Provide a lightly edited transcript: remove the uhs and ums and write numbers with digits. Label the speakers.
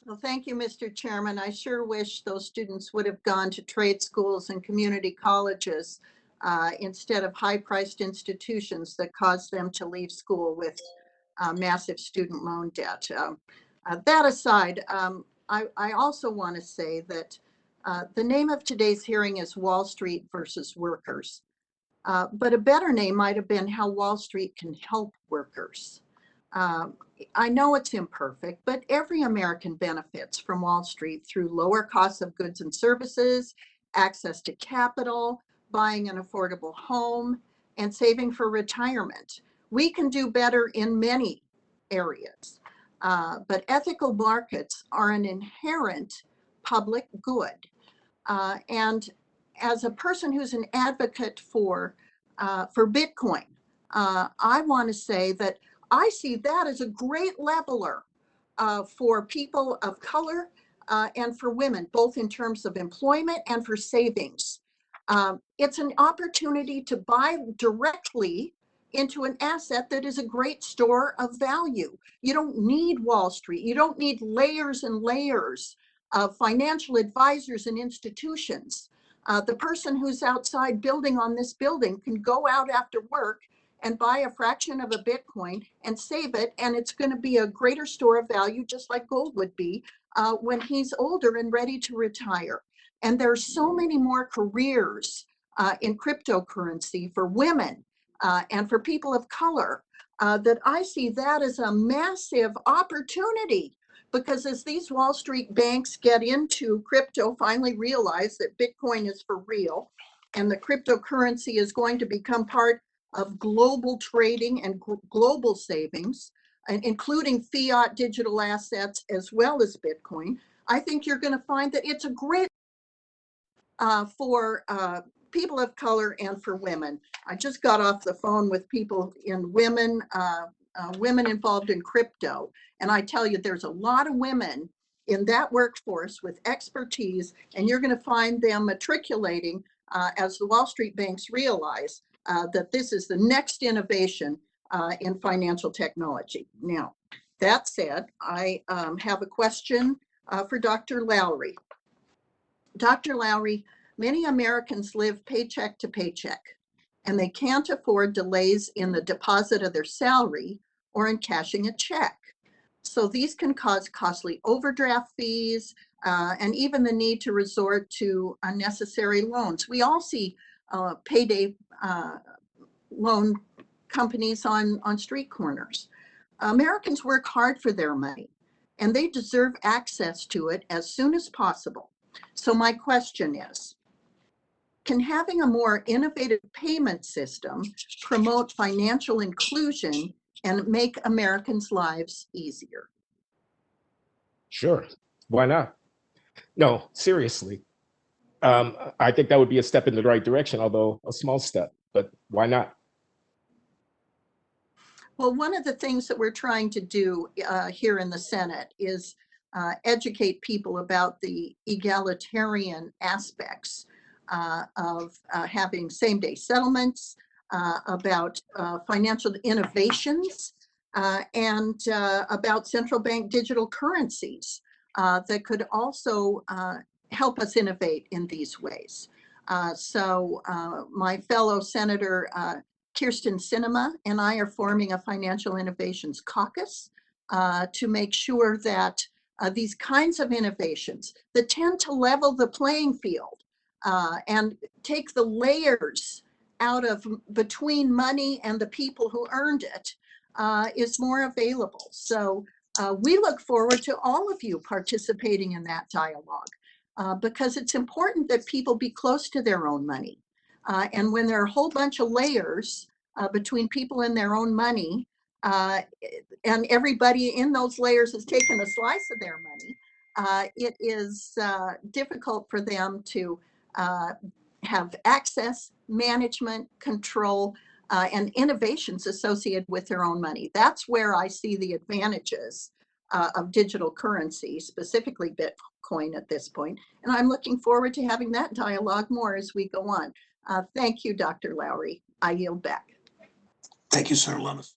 Speaker 1: Well, thank you, Mr. Chairman. I sure wish those students would have gone to trade schools and community colleges instead of high-priced institutions that caused them to leave school with massive student loan debt. That aside, I also want to say that the name of today's hearing is Wall Street versus workers. But a better name might have been How Wall Street Can Help Workers. Um, I know it's imperfect, but every American benefits from Wall Street through lower costs of goods and services, access to capital, buying an affordable home, and saving for retirement. We can do better in many areas, but ethical markets are an inherent public good. And as a person who's an advocate for Bitcoin, I want to say that I see that as a great leveler for people of color and for women, both in terms of employment and for savings. It's an opportunity to buy directly into an asset that is a great store of value. You don't need Wall Street. You don't need layers and layers of financial advisors and institutions. The person who's outside building on this building can go out after work and buy a fraction of a Bitcoin and save it, and it's going to be a greater store of value, just like gold would be when he's older and ready to retire. And there's so many more careers in cryptocurrency for women and for people of color that I see that as a massive opportunity. Because as these Wall Street banks get into crypto, finally realize that Bitcoin is for real and the cryptocurrency is going to become part of global trading and global savings, including fiat digital assets as well as Bitcoin, I think you're going to find that it's a great for people of color and for women. I just got off the phone with people in women involved in crypto, and I tell you, there's a lot of women in that workforce with expertise, and you're going to find them matriculating as the Wall Street banks realize that this is the next innovation in financial technology. Now, that said, I have a question for Dr. Lowry. Dr. Lowry, many Americans live paycheck to paycheck, and they can't afford delays in the deposit of their salary or in cashing a check. So these can cause costly overdraft fees and even the need to resort to unnecessary loans. We all see payday loan companies on street corners. Americans work hard for their money, and they deserve access to it as soon as possible. So my question is, can having a more innovative payment system promote financial inclusion and make Americans' lives easier?
Speaker 2: Sure. Why not? No, seriously. I think that would be a step in the right direction, although a small step, but why not?
Speaker 1: Well, one of the things that we're trying to do here in the Senate is educate people about the egalitarian aspects of having same-day settlements, about financial innovations, and about central bank digital currencies that could also help us innovate in these ways. So my fellow Senator Kirsten Sinema and I are forming a Financial Innovations Caucus to make sure that these kinds of innovations that tend to level the playing field and take the layers out of between money and the people who earned it is more available. So we look forward to all of you participating in that dialogue because it's important that people be close to their own money. And when there are a whole bunch of layers between people and their own money, and everybody in those layers has taken a slice of their money, it is difficult for them to have access, management, control, and innovations associated with their own money. That's where I see the advantages of digital currency, specifically Bitcoin at this point. And I'm looking forward to having that dialogue more as we go on. Thank you, Dr. Lowry. I yield back.
Speaker 3: Thank you, Senator Lummis.